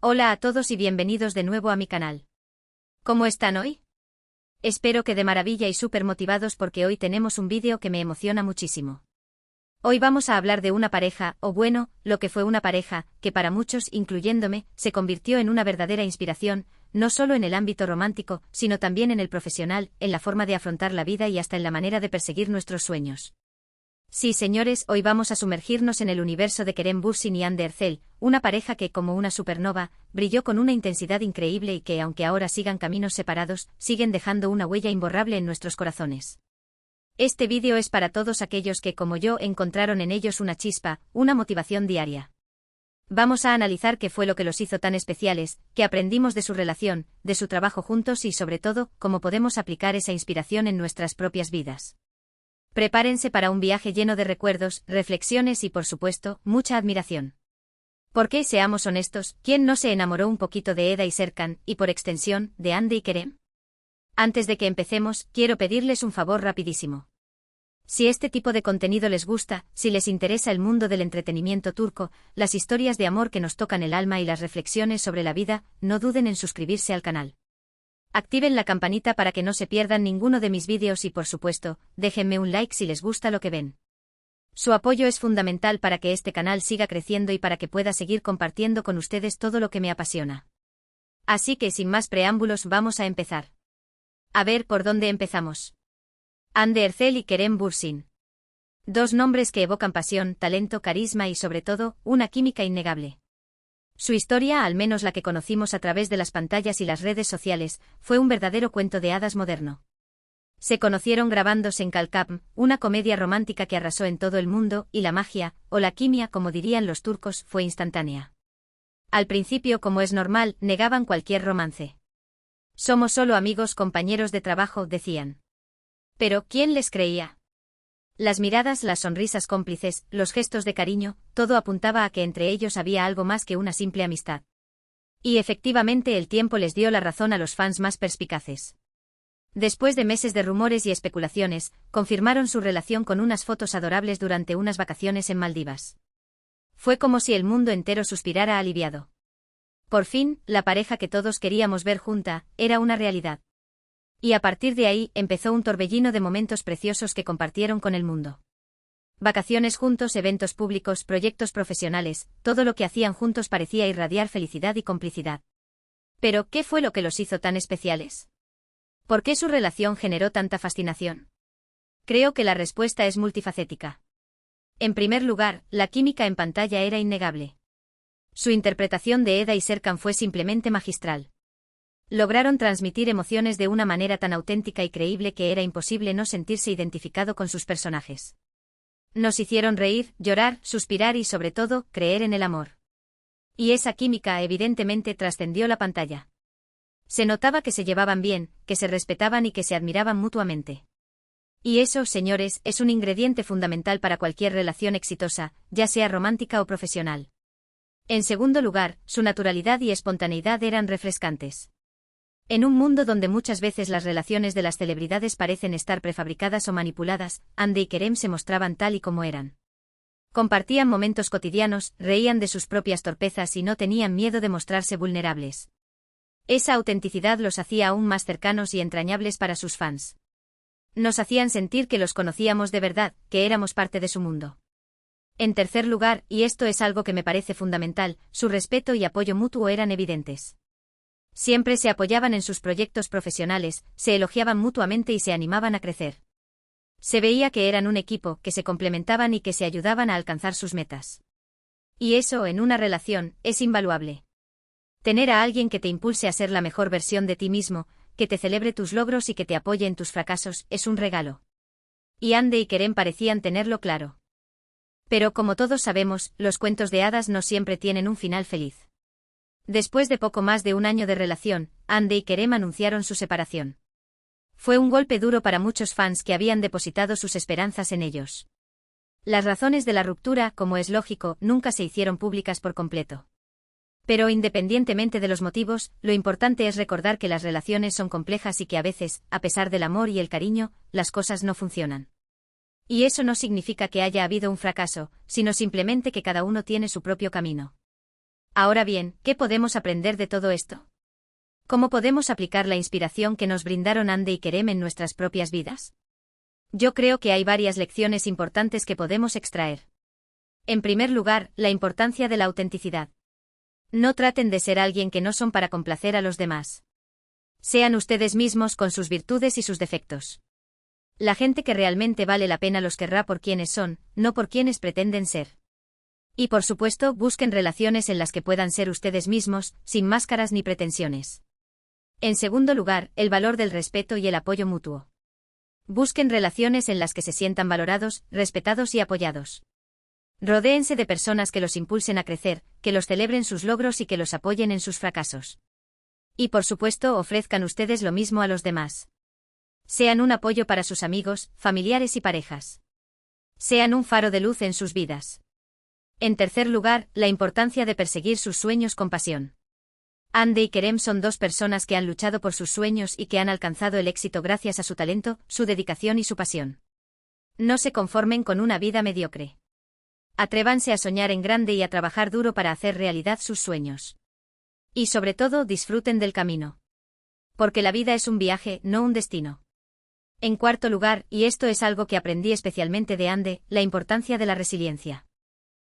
Hola a todos y bienvenidos de nuevo a mi canal. ¿Cómo están hoy? Espero que de maravilla y súper motivados porque hoy tenemos un vídeo que me emociona muchísimo. Hoy vamos a hablar de una pareja, o bueno, lo que fue una pareja, que para muchos, incluyéndome, se convirtió en una verdadera inspiración, no solo en el ámbito romántico, sino también en el profesional, en la forma de afrontar la vida y hasta en la manera de perseguir nuestros sueños. Sí, señores, hoy vamos a sumergirnos en el universo de Kerem Bürsin y Hande Erçel, una pareja que, como una supernova, brilló con una intensidad increíble y que, aunque ahora sigan caminos separados, siguen dejando una huella imborrable en nuestros corazones. Este vídeo es para todos aquellos que, como yo, encontraron en ellos una chispa, una motivación diaria. Vamos a analizar qué fue lo que los hizo tan especiales, qué aprendimos de su relación, de su trabajo juntos y, sobre todo, cómo podemos aplicar esa inspiración en nuestras propias vidas. Prepárense para un viaje lleno de recuerdos, reflexiones y, por supuesto, mucha admiración. Porque, seamos honestos, ¿quién no se enamoró un poquito de Eda y Serkan, y por extensión, de Hande y Kerem? Antes de que empecemos, quiero pedirles un favor rapidísimo. Si este tipo de contenido les gusta, si les interesa el mundo del entretenimiento turco, las historias de amor que nos tocan el alma y las reflexiones sobre la vida, no duden en suscribirse al canal. Activen la campanita para que no se pierdan ninguno de mis vídeos y, por supuesto, déjenme un like si les gusta lo que ven. Su apoyo es fundamental para que este canal siga creciendo y para que pueda seguir compartiendo con ustedes todo lo que me apasiona. Así que, sin más preámbulos, vamos a empezar. A ver por dónde empezamos. Hande Erçel y Kerem Bürsin. Dos nombres que evocan pasión, talento, carisma y, sobre todo, una química innegable. Su historia, al menos la que conocimos a través de las pantallas y las redes sociales, fue un verdadero cuento de hadas moderno. Se conocieron grabándose en Kalkapm, una comedia romántica que arrasó en todo el mundo, y la magia, o la quimia como dirían los turcos, fue instantánea. Al principio, como es normal, negaban cualquier romance. Somos solo amigos, compañeros de trabajo, decían. Pero, ¿quién les creía? Las miradas, las sonrisas cómplices, los gestos de cariño, todo apuntaba a que entre ellos había algo más que una simple amistad. Y efectivamente el tiempo les dio la razón a los fans más perspicaces. Después de meses de rumores y especulaciones, confirmaron su relación con unas fotos adorables durante unas vacaciones en Maldivas. Fue como si el mundo entero suspirara aliviado. Por fin, la pareja que todos queríamos ver junta, era una realidad. Y a partir de ahí, empezó un torbellino de momentos preciosos que compartieron con el mundo. Vacaciones juntos, eventos públicos, proyectos profesionales, todo lo que hacían juntos parecía irradiar felicidad y complicidad. Pero, ¿qué fue lo que los hizo tan especiales? ¿Por qué su relación generó tanta fascinación? Creo que la respuesta es multifacética. En primer lugar, la química en pantalla era innegable. Su interpretación de Eda y Serkan fue simplemente magistral. Lograron transmitir emociones de una manera tan auténtica y creíble que era imposible no sentirse identificado con sus personajes. Nos hicieron reír, llorar, suspirar y, sobre todo, creer en el amor. Y esa química evidentemente trascendió la pantalla. Se notaba que se llevaban bien, que se respetaban y que se admiraban mutuamente. Y eso, señores, es un ingrediente fundamental para cualquier relación exitosa, ya sea romántica o profesional. En segundo lugar, su naturalidad y espontaneidad eran refrescantes. En un mundo donde muchas veces las relaciones de las celebridades parecen estar prefabricadas o manipuladas, Hande y Kerem se mostraban tal y como eran. Compartían momentos cotidianos, reían de sus propias torpezas y no tenían miedo de mostrarse vulnerables. Esa autenticidad los hacía aún más cercanos y entrañables para sus fans. Nos hacían sentir que los conocíamos de verdad, que éramos parte de su mundo. En tercer lugar, y esto es algo que me parece fundamental, su respeto y apoyo mutuo eran evidentes. Siempre se apoyaban en sus proyectos profesionales, se elogiaban mutuamente y se animaban a crecer. Se veía que eran un equipo, que se complementaban y que se ayudaban a alcanzar sus metas. Y eso, en una relación, es invaluable. Tener a alguien que te impulse a ser la mejor versión de ti mismo, que te celebre tus logros y que te apoye en tus fracasos, es un regalo. Y Hande y Kerem parecían tenerlo claro. Pero como todos sabemos, los cuentos de hadas no siempre tienen un final feliz. Después de poco más de un año de relación, Hande y Kerem anunciaron su separación. Fue un golpe duro para muchos fans que habían depositado sus esperanzas en ellos. Las razones de la ruptura, como es lógico, nunca se hicieron públicas por completo. Pero independientemente de los motivos, lo importante es recordar que las relaciones son complejas y que a veces, a pesar del amor y el cariño, las cosas no funcionan. Y eso no significa que haya habido un fracaso, sino simplemente que cada uno tiene su propio camino. Ahora bien, ¿qué podemos aprender de todo esto? ¿Cómo podemos aplicar la inspiración que nos brindaron Ande y Kerem en nuestras propias vidas? Yo creo que hay varias lecciones importantes que podemos extraer. En primer lugar, la importancia de la autenticidad. No traten de ser alguien que no son para complacer a los demás. Sean ustedes mismos con sus virtudes y sus defectos. La gente que realmente vale la pena los querrá por quienes son, no por quienes pretenden ser. Y por supuesto, busquen relaciones en las que puedan ser ustedes mismos, sin máscaras ni pretensiones. En segundo lugar, el valor del respeto y el apoyo mutuo. Busquen relaciones en las que se sientan valorados, respetados y apoyados. Rodéense de personas que los impulsen a crecer, que los celebren sus logros y que los apoyen en sus fracasos. Y por supuesto, ofrezcan ustedes lo mismo a los demás. Sean un apoyo para sus amigos, familiares y parejas. Sean un faro de luz en sus vidas. En tercer lugar, la importancia de perseguir sus sueños con pasión. Ande y Kerem son dos personas que han luchado por sus sueños y que han alcanzado el éxito gracias a su talento, su dedicación y su pasión. No se conformen con una vida mediocre. Atrévanse a soñar en grande y a trabajar duro para hacer realidad sus sueños. Y sobre todo, disfruten del camino. Porque la vida es un viaje, no un destino. En cuarto lugar, y esto es algo que aprendí especialmente de Ande, la importancia de la resiliencia.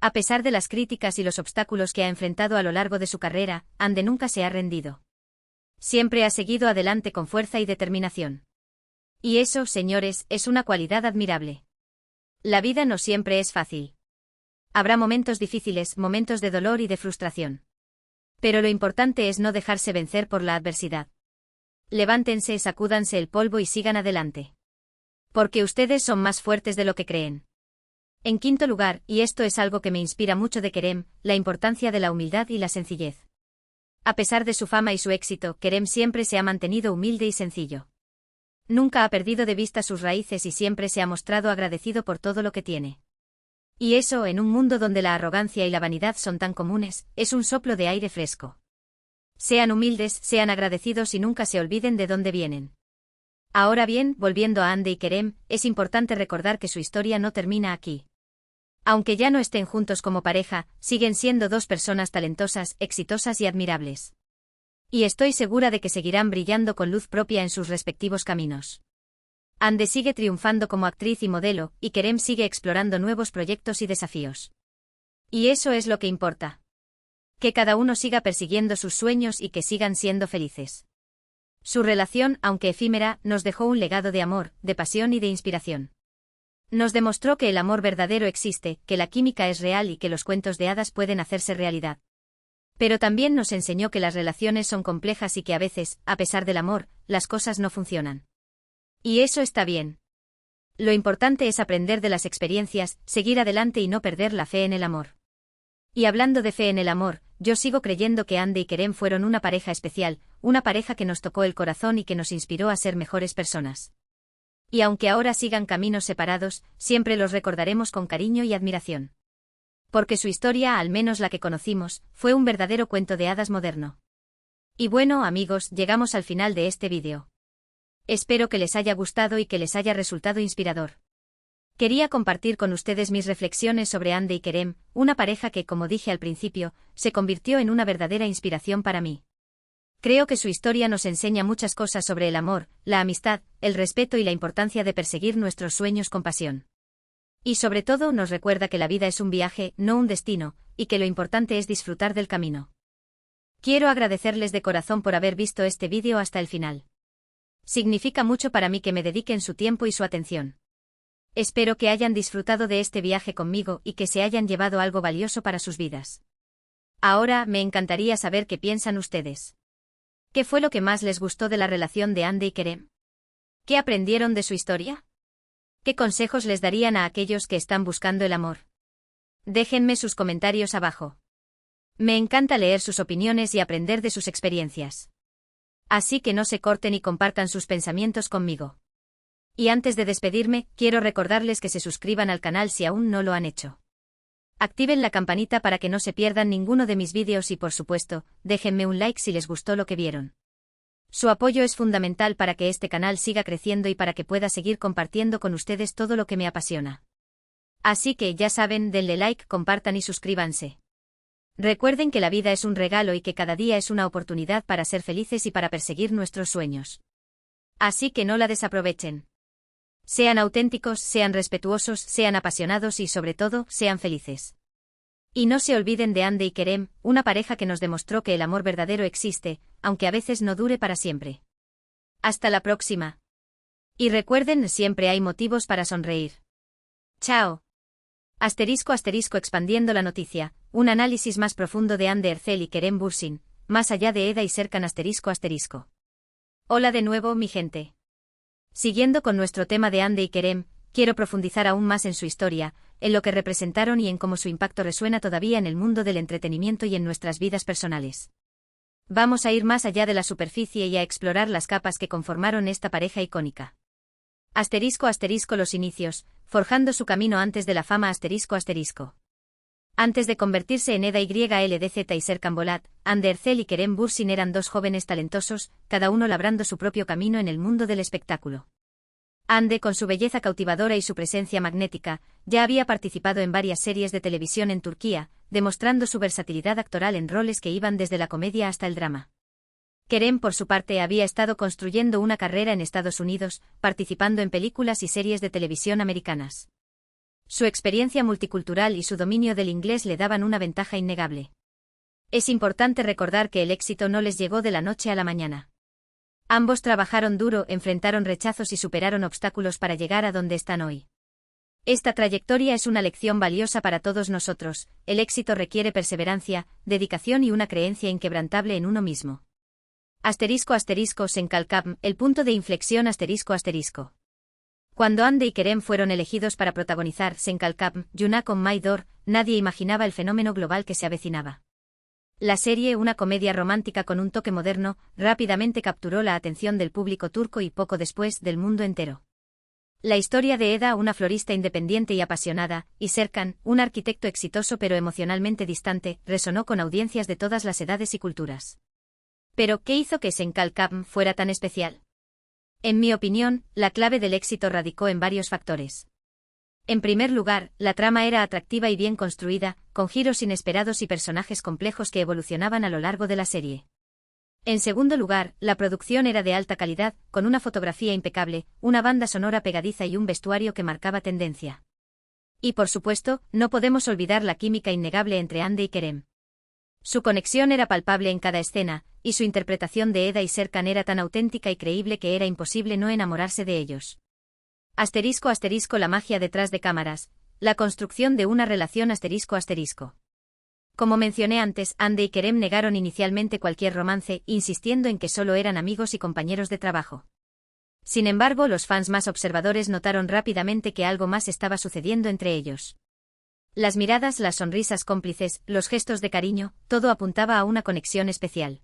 A pesar de las críticas y los obstáculos que ha enfrentado a lo largo de su carrera, Ande nunca se ha rendido. Siempre ha seguido adelante con fuerza y determinación. Y eso, señores, es una cualidad admirable. La vida no siempre es fácil. Habrá momentos difíciles, momentos de dolor y de frustración. Pero lo importante es no dejarse vencer por la adversidad. Levántense, sacúdanse el polvo y sigan adelante. Porque ustedes son más fuertes de lo que creen. En quinto lugar, y esto es algo que me inspira mucho de Kerem, la importancia de la humildad y la sencillez. A pesar de su fama y su éxito, Kerem siempre se ha mantenido humilde y sencillo. Nunca ha perdido de vista sus raíces y siempre se ha mostrado agradecido por todo lo que tiene. Y eso, en un mundo donde la arrogancia y la vanidad son tan comunes, es un soplo de aire fresco. Sean humildes, sean agradecidos y nunca se olviden de dónde vienen. Ahora bien, volviendo a Ande y Kerem, es importante recordar que su historia no termina aquí. Aunque ya no estén juntos como pareja, siguen siendo dos personas talentosas, exitosas y admirables. Y estoy segura de que seguirán brillando con luz propia en sus respectivos caminos. Ande sigue triunfando como actriz y modelo, y Kerem sigue explorando nuevos proyectos y desafíos. Y eso es lo que importa. Que cada uno siga persiguiendo sus sueños y que sigan siendo felices. Su relación, aunque efímera, nos dejó un legado de amor, de pasión y de inspiración. Nos demostró que el amor verdadero existe, que la química es real y que los cuentos de hadas pueden hacerse realidad. Pero también nos enseñó que las relaciones son complejas y que a veces, a pesar del amor, las cosas no funcionan. Y eso está bien. Lo importante es aprender de las experiencias, seguir adelante y no perder la fe en el amor. Y hablando de fe en el amor, yo sigo creyendo que Ande y Kerem fueron una pareja especial, una pareja que nos tocó el corazón y que nos inspiró a ser mejores personas. Y aunque ahora sigan caminos separados, siempre los recordaremos con cariño y admiración. Porque su historia, al menos la que conocimos, fue un verdadero cuento de hadas moderno. Y bueno, amigos, llegamos al final de este vídeo. Espero que les haya gustado y que les haya resultado inspirador. Quería compartir con ustedes mis reflexiones sobre Ande y Kerem, una pareja que, como dije al principio, se convirtió en una verdadera inspiración para mí. Creo que su historia nos enseña muchas cosas sobre el amor, la amistad, el respeto y la importancia de perseguir nuestros sueños con pasión. Y sobre todo nos recuerda que la vida es un viaje, no un destino, y que lo importante es disfrutar del camino. Quiero agradecerles de corazón por haber visto este vídeo hasta el final. Significa mucho para mí que me dediquen su tiempo y su atención. Espero que hayan disfrutado de este viaje conmigo y que se hayan llevado algo valioso para sus vidas. Ahora, me encantaría saber qué piensan ustedes. ¿Qué fue lo que más les gustó de la relación de Ande y Kerem? ¿Qué aprendieron de su historia? ¿Qué consejos les darían a aquellos que están buscando el amor? Déjenme sus comentarios abajo. Me encanta leer sus opiniones y aprender de sus experiencias. Así que no se corten y compartan sus pensamientos conmigo. Y antes de despedirme, quiero recordarles que se suscriban al canal si aún no lo han hecho. Activen la campanita para que no se pierdan ninguno de mis vídeos y por supuesto, déjenme un like si les gustó lo que vieron. Su apoyo es fundamental para que este canal siga creciendo y para que pueda seguir compartiendo con ustedes todo lo que me apasiona. Así que ya saben, denle like, compartan y suscríbanse. Recuerden que la vida es un regalo y que cada día es una oportunidad para ser felices y para perseguir nuestros sueños. Así que no la desaprovechen. Sean auténticos, sean respetuosos, sean apasionados y sobre todo, sean felices. Y no se olviden de Hande y Kerem, una pareja que nos demostró que el amor verdadero existe, aunque a veces no dure para siempre. Hasta la próxima. Y recuerden, siempre hay motivos para sonreír. Chao. Expandiendo la noticia, un análisis más profundo de Hande Erçel y Kerem Bürsin, más allá de Eda y Serkan ***. Hola de nuevo, mi gente. Siguiendo con nuestro tema de Hande y Kerem, quiero profundizar aún más en su historia, en lo que representaron y en cómo su impacto resuena todavía en el mundo del entretenimiento y en nuestras vidas personales. Vamos a ir más allá de la superficie y a explorar las capas que conformaron esta pareja icónica. Los inicios, forjando su camino antes de la fama ***. Antes de convertirse en Eda YLDZ y Serkan Bolat, Hande Erçel y Kerem Bürsin eran dos jóvenes talentosos, cada uno labrando su propio camino en el mundo del espectáculo. Hande, con su belleza cautivadora y su presencia magnética, ya había participado en varias series de televisión en Turquía, demostrando su versatilidad actoral en roles que iban desde la comedia hasta el drama. Kerem, por su parte, había estado construyendo una carrera en Estados Unidos, participando en películas y series de televisión americanas. Su experiencia multicultural y su dominio del inglés le daban una ventaja innegable. Es importante recordar que el éxito no les llegó de la noche a la mañana. Ambos trabajaron duro, enfrentaron rechazos y superaron obstáculos para llegar a donde están hoy. Esta trayectoria es una lección valiosa para todos nosotros. El éxito requiere perseverancia, dedicación y una creencia inquebrantable en uno mismo. ***Senkalkam, el punto de inflexión ***. Cuando Hande y Kerem fueron elegidos para protagonizar Senkalkam, Yuna con Maydor, nadie imaginaba el fenómeno global que se avecinaba. La serie, una comedia romántica con un toque moderno, rápidamente capturó la atención del público turco y poco después del mundo entero. La historia de Eda, una florista independiente y apasionada, y Serkan, un arquitecto exitoso pero emocionalmente distante, resonó con audiencias de todas las edades y culturas. Pero, ¿qué hizo que Senkalkam fuera tan especial? En mi opinión, la clave del éxito radicó en varios factores. En primer lugar, la trama era atractiva y bien construida, con giros inesperados y personajes complejos que evolucionaban a lo largo de la serie. En segundo lugar, la producción era de alta calidad, con una fotografía impecable, una banda sonora pegadiza y un vestuario que marcaba tendencia. Y por supuesto, no podemos olvidar la química innegable entre Hande y Kerem. Su conexión era palpable en cada escena, y su interpretación de Eda y Serkan era tan auténtica y creíble que era imposible no enamorarse de ellos. La magia detrás de cámaras, la construcción de una relación ***. Como mencioné antes, Hande y Kerem negaron inicialmente cualquier romance, insistiendo en que solo eran amigos y compañeros de trabajo. Sin embargo, los fans más observadores notaron rápidamente que algo más estaba sucediendo entre ellos. Las miradas, las sonrisas cómplices, los gestos de cariño, todo apuntaba a una conexión especial.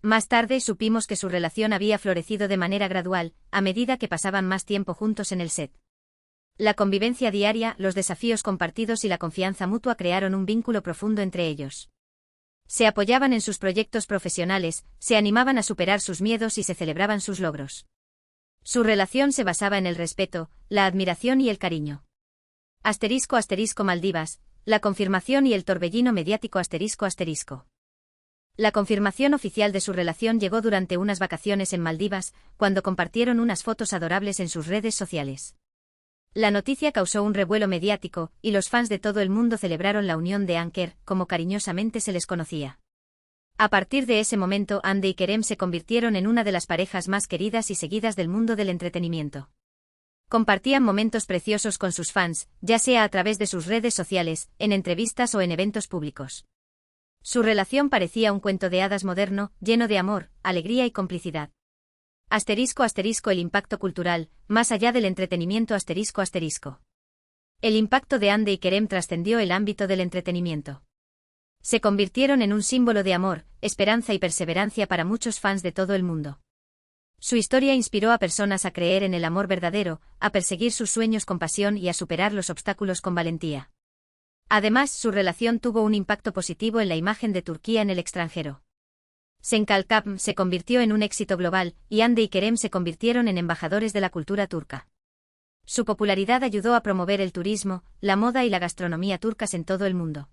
Más tarde supimos que su relación había florecido de manera gradual, a medida que pasaban más tiempo juntos en el set. La convivencia diaria, los desafíos compartidos y la confianza mutua crearon un vínculo profundo entre ellos. Se apoyaban en sus proyectos profesionales, se animaban a superar sus miedos y se celebraban sus logros. Su relación se basaba en el respeto, la admiración y el cariño. Maldivas, la confirmación y el torbellino mediático ***. La confirmación oficial de su relación llegó durante unas vacaciones en Maldivas, cuando compartieron unas fotos adorables en sus redes sociales. La noticia causó un revuelo mediático, y los fans de todo el mundo celebraron la unión de Anker, como cariñosamente se les conocía. A partir de ese momento, Hande y Kerem se convirtieron en una de las parejas más queridas y seguidas del mundo del entretenimiento. Compartían momentos preciosos con sus fans, ya sea a través de sus redes sociales, en entrevistas o en eventos públicos. Su relación parecía un cuento de hadas moderno, lleno de amor, alegría y complicidad. El impacto cultural, más allá del entretenimiento ***. El impacto de Hande y Kerem trascendió el ámbito del entretenimiento. Se convirtieron en un símbolo de amor, esperanza y perseverancia para muchos fans de todo el mundo. Su historia inspiró a personas a creer en el amor verdadero, a perseguir sus sueños con pasión y a superar los obstáculos con valentía. Además, su relación tuvo un impacto positivo en la imagen de Turquía en el extranjero. Senkalkam se convirtió en un éxito global, y Hande y Kerem se convirtieron en embajadores de la cultura turca. Su popularidad ayudó a promover el turismo, la moda y la gastronomía turcas en todo el mundo.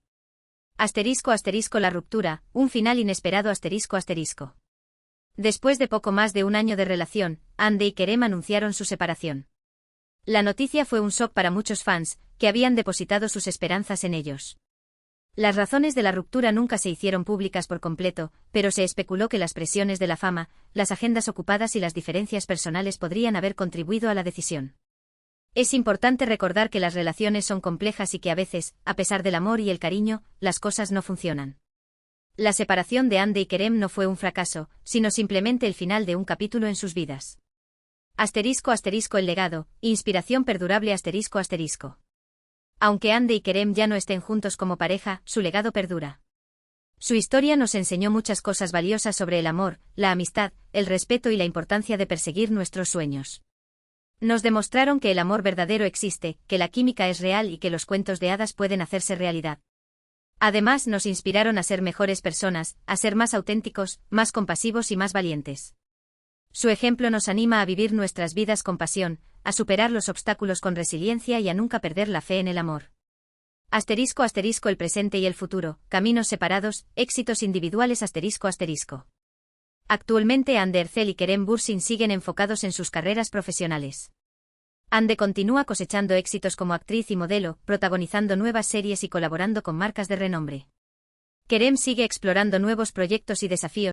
Asterisco asterisco la ruptura, un final inesperado asterisco asterisco. Después de poco más de un año de relación, Ande y Kerem anunciaron su separación. La noticia fue un shock para muchos fans, que habían depositado sus esperanzas en ellos. Las razones de la ruptura nunca se hicieron públicas por completo, pero se especuló que las presiones de la fama, las agendas ocupadas y las diferencias personales podrían haber contribuido a la decisión. Es importante recordar que las relaciones son complejas y que a veces, a pesar del amor y el cariño, las cosas no funcionan. La separación de Ande y Kerem no fue un fracaso, sino simplemente el final de un capítulo en sus vidas. Asterisco asterisco el legado, inspiración perdurable asterisco asterisco. Aunque Ande y Kerem ya no estén juntos como pareja, su legado perdura. Su historia nos enseñó muchas cosas valiosas sobre el amor, la amistad, el respeto y la importancia de perseguir nuestros sueños. Nos demostraron que el amor verdadero existe, que la química es real y que los cuentos de hadas pueden hacerse realidad. Además, nos inspiraron a ser mejores personas, a ser más auténticos, más compasivos y más valientes. Su ejemplo nos anima a vivir nuestras vidas con pasión, a superar los obstáculos con resiliencia y a nunca perder la fe en el amor. Asterisco asterisco el presente y el futuro, caminos separados, éxitos individuales asterisco asterisco. Actualmente Ande Ercel y Kerem Bürsin siguen enfocados en sus carreras profesionales. Ande continúa cosechando éxitos como actriz y modelo, protagonizando nuevas series y colaborando con marcas de renombre. Kerem sigue explorando nuevos proyectos y desafíos.